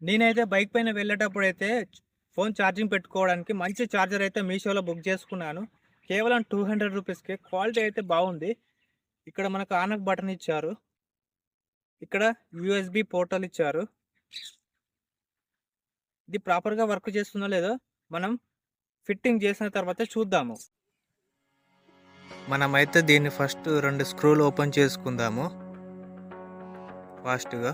నేనైతే బైక్ పైన వెళ్ళేటప్పుడైతే phone charging పెట్టుకోవడానికి మంచి ఛార్జర్ అయితే మీషోలో బుక్ చేసుకున్నాను. కేవలం 200 రూపీస్‌కే. క్వాలిటీ అయితే బాగుంది. ఇక్కడ మనకు ఆన్ ఆఫ్ బటన్ ఇచ్చారు. ఇక్కడ యూఎస్‌బి పోర్టల్ ఇచ్చారు. ఇది ప్రాపర్‌గా వర్క్ చేస్తుందో లేదో మనం ఫిట్టింగ్ చేసిన తర్వాత చూద్దాము. మనమైతే దీన్ని ఫస్ట్ 2 స్క్రూలు ఓపెన్ చేసుకుందాము ఫాస్ట్‌గా.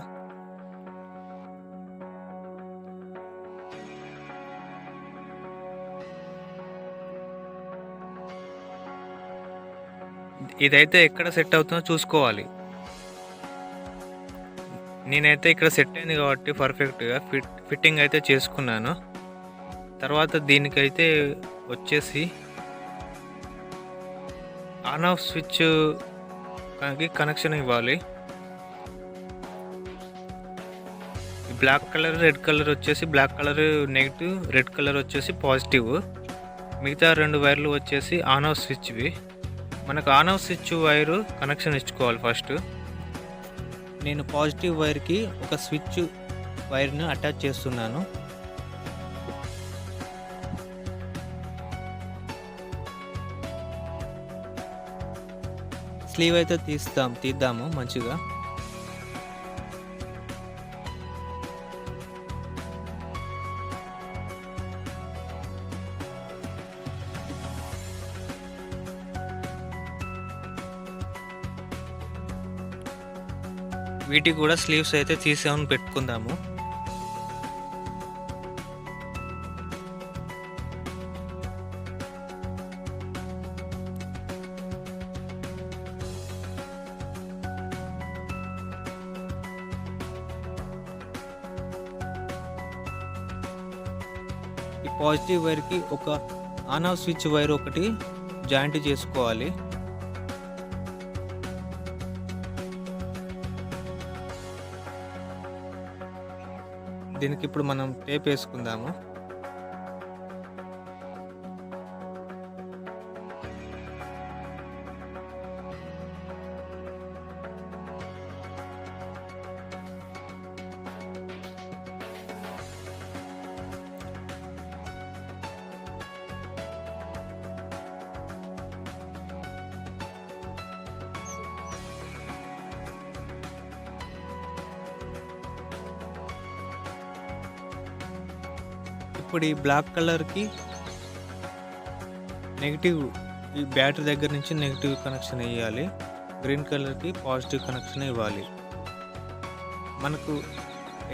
ఇదైతే ఎక్కడ సెట్ అవుతుందో చూసుకోవాలి. నేనైతే ఇక్కడ సెట్ అయింది కాబట్టి పర్ఫెక్ట్గా ఫిట్టింగ్ అయితే చేసుకున్నాను. తర్వాత దీనికైతే వచ్చేసి ఆన్ ఆఫ్ స్విచ్ కనెక్షన్ ఇవ్వాలి. బ్లాక్ కలర్, రెడ్ కలర్ వచ్చేసి black colour negative, red colour వచ్చేసి పాజిటివ్. మిగతా 2 వైర్లు వచ్చేసి ఆన్ ఆఫ్ స్విచ్వి. మనకు on off switch wire connection ఇచ్చుకోవాలి ఫస్ట్. నేను పాజిటివ్ వైర్కి ఒక స్విచ్ వైర్ను అటాచ్ చేస్తున్నాను. స్లీవ్ అయితే తీద్దాము మంచిగా. వీటికి కూడా స్లీవ్స్ అయితే తీసేమని పెట్టుకుందాము. ఈ పాజిటివ్ వైర్కి ఒక ఆన్ ఆఫ్ స్విచ్ వైర్ ఒకటి జాయింట్ చేసుకోవాలి. దీనికి ఇప్పుడు మనం టేప్ వేసుకుందాము. ఇప్పుడు ఈ బ్లాక్ కలర్కి నెగిటివ్, ఈ బ్యాటరీ దగ్గర నుంచి నెగిటివ్ కనెక్షన్ ఇవ్వాలి. గ్రీన్ కలర్కి పాజిటివ్ కనెక్షన్ ఇవ్వాలి. మనకు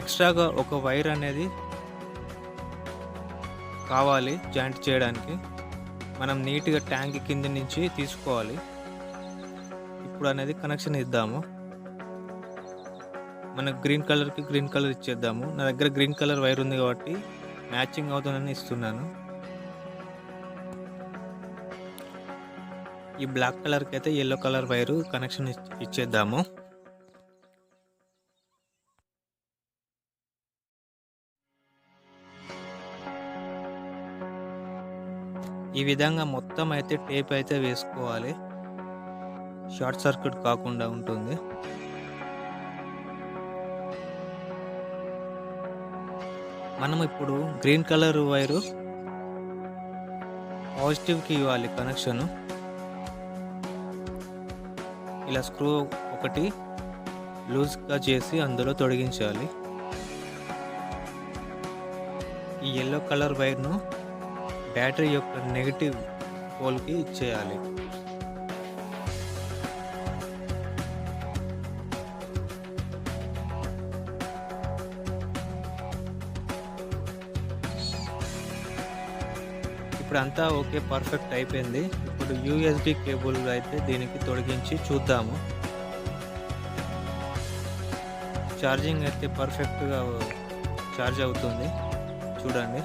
ఎక్స్ట్రాగా ఒక వైర్ అనేది కావాలి జాయింట్ చేయడానికి. మనం నీట్గా ట్యాంక్ కింద నుంచి తీసుకోవాలి. ఇప్పుడు అనేది కనెక్షన్ ఇద్దాము. మనకు గ్రీన్ కలర్కి గ్రీన్ కలర్ ఇచ్చేద్దాము. నా దగ్గర గ్రీన్ కలర్ వైర్ ఉంది కాబట్టి మ్యాచింగ్ అవుతుందని ఇస్తున్నాను. ఈ బ్లాక్ కలర్కి అయితే ఎల్లో కలర్ వైరు కనెక్షన్ ఇచ్చేద్దాము. ఈ విధంగా మొత్తం అయితే టేప్ అయితే వేసుకోవాలి. షార్ట్ సర్క్యూట్ కాకుండా ఉంటుంది. మనం ఇప్పుడు గ్రీన్ కలర్ వైరు పాజిటివ్కి ఇవ్వాలి కనెక్షను. ఇలా స్క్రూ ఒకటి లూజ్గా చేసి అందులో తొలగించాలి. ఈ ఎల్లో కలర్ వైర్ను బ్యాటరీ యొక్క నెగిటివ్ పోల్కి ఇచ్చేయాలి. ఇప్పుడు అంతా ఓకే, పర్ఫెక్ట్ అయిపోయింది. ఇప్పుడు యూఎస్బి కేబుల్ అయితే దీనికి తొలగించి చూద్దాము. ఛార్జింగ్ అయితే పర్ఫెక్ట్గా ఛార్జ్ అవుతుంది చూడండి.